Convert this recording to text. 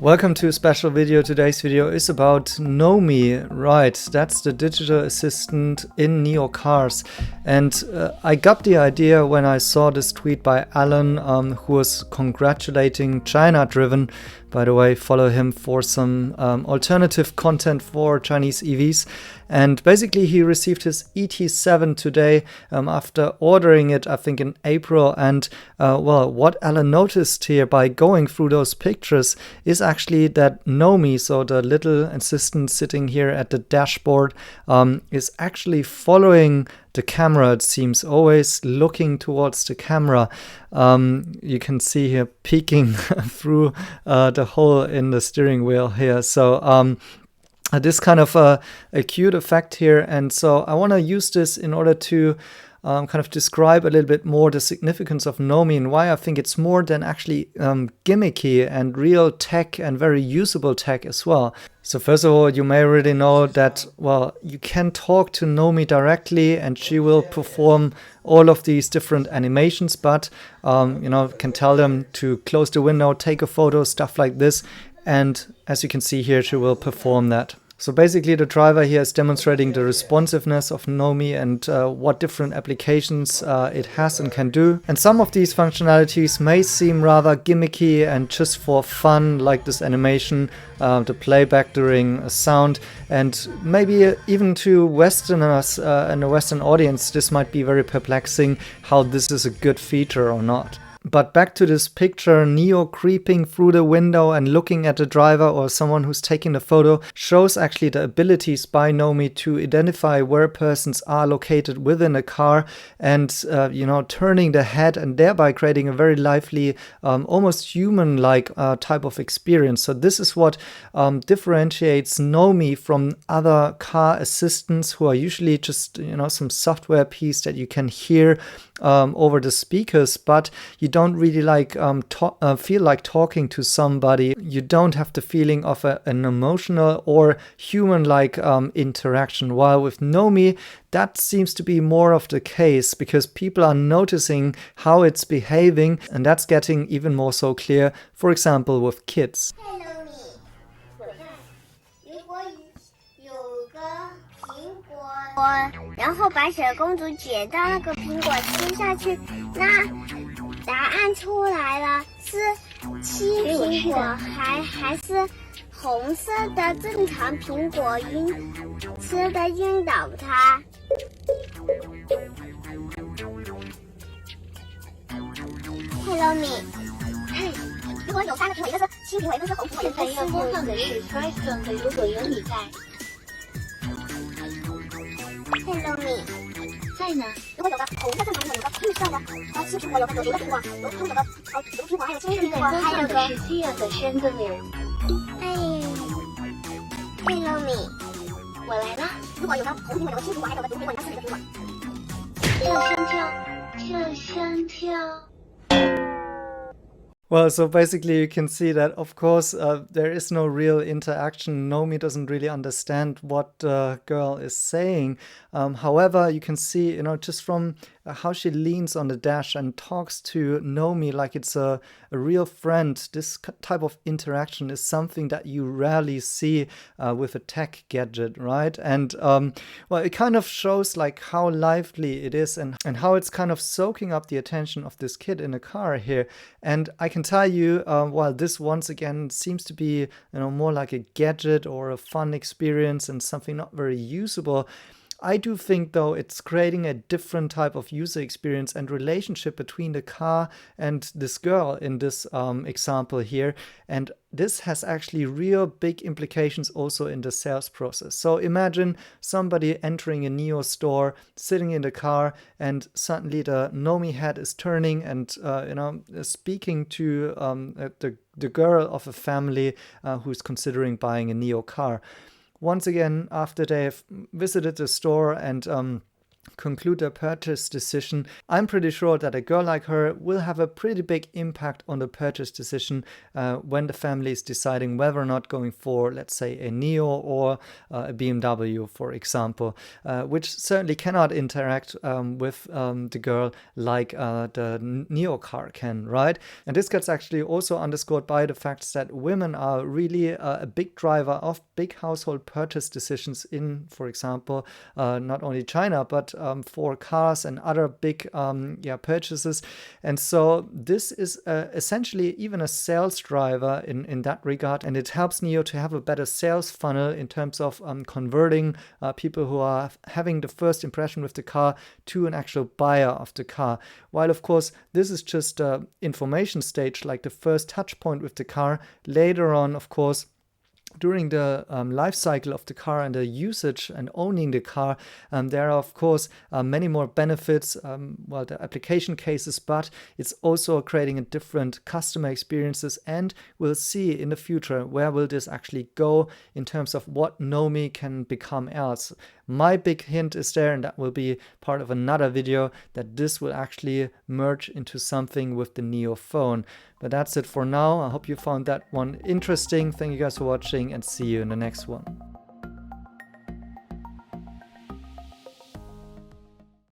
Welcome to a special video. Today's video is about Nomi. Right, that's the digital assistant in NIO cars. And I got the idea when I saw this tweet by Alan, who was congratulating China Driven. By the way, follow him for some alternative content for Chinese EVs. And basically he received his ET7 today after ordering it, I think, in April. And well, what Alan noticed here by going through those pictures is actually that Nomi, so the little assistant sitting here at the dashboard, is actually following the camera. It seems always looking towards the camera. You can see here peeking through the hole in the steering wheel here. So this kind of a cute effect here. And so I want to use this in order to kind of describe a little bit more the significance of Nomi and why I think it's more than actually gimmicky and real tech and very usable tech as well. So first of all, you may already know that, well, you can talk to Nomi directly and she will perform all of these different animations, but can tell them to close the window, take a photo, stuff like this. And as you can see here, she will perform that. So basically the driver here is demonstrating the responsiveness of Nomi and what different applications it has and can do. And some of these functionalities may seem rather gimmicky and just for fun, like this animation, the playback during a sound. And maybe even to Westerners and a Western audience, this might be very perplexing how this is a good feature or not. But back to this picture, NIO creeping through the window and looking at the driver or someone who's taking the photo shows actually the abilities by Nomi to identify where persons are located within a car and, turning the head and thereby creating a very lively, almost human-like type of experience. So this is what differentiates Nomi from other car assistants who are usually just, some software piece that you can hear over the speakers, but you don't really feel like talking to somebody. You don't have the feeling of an emotional or human-like interaction. While with Nomi, that seems to be more of the case because people are noticing how it's behaving, and that's getting even more so clear, for example, with kids. Hey Nomi，如果有个苹果，然后白雪公主捡到那个苹果吃下去，那答案出来了，是青苹果还是红色的正常苹果吃的晕倒它。嘿 Nomi， 嘿，如果有3个苹果，一个是青苹果，一个是红苹果，现在要播放的是 Price Zone 的如果有你在。嘿 Nomi， 在呢。如果有个红色正常苹果，有个绿色的，青苹果，有个苹果，有个苹果，还有青苹果，还有个。是 Tia 的 Chandelier。嘿 Nomi， 我来了。如果有个红苹果，有个青苹果，还有个绿苹果，你看是哪个苹果？跳香跳。Well, so basically you can see that, of course, there is no real interaction. Nomi doesn't really understand what the girl is saying. However, you can see, just from how she leans on the dash and talks to Nomi like it's a real friend. This type of interaction is something that you rarely see with a tech gadget, right? And well, it kind of shows like how lively it is and how it's kind of soaking up the attention of this kid in a car here. And I can tell you, while this once again seems to be more like a gadget or a fun experience and something not very usable, I do think, though, it's creating a different type of user experience and relationship between the car and this girl in this example here. And this has actually real big implications also in the sales process. So imagine somebody entering a NIO store, sitting in the car, and suddenly the Nomi head is turning and speaking to the girl of a family who's considering buying a NIO car. Once again, after they've visited the store and conclude their purchase decision, I'm pretty sure that a girl like her will have a pretty big impact on the purchase decision when the family is deciding whether or not going for, let's say, a NIO or a BMW, for example, which certainly cannot interact with the girl like the NIO car can, right? And this gets actually also underscored by the fact that women are really a big driver of big household purchase decisions in, for example, not only China, but for cars and other big purchases. And so this is essentially even a sales driver in that regard, and it helps NIO to have a better sales funnel in terms of converting people who are having the first impression with the car to an actual buyer of the car. While of course this is just the information stage, like the first touch point with the car. Later on, of course, during the life cycle of the car and the usage and owning the car, there are of course many more benefits, the application cases, but it's also creating a different customer experiences, and we'll see in the future where will this actually go in terms of what Nomi can become else. My big hint is there, and that will be part of another video, that this will actually merge into something with the NIO phone. But that's it for now. I hope you found that one interesting. Thank you guys for watching, and see you in the next one.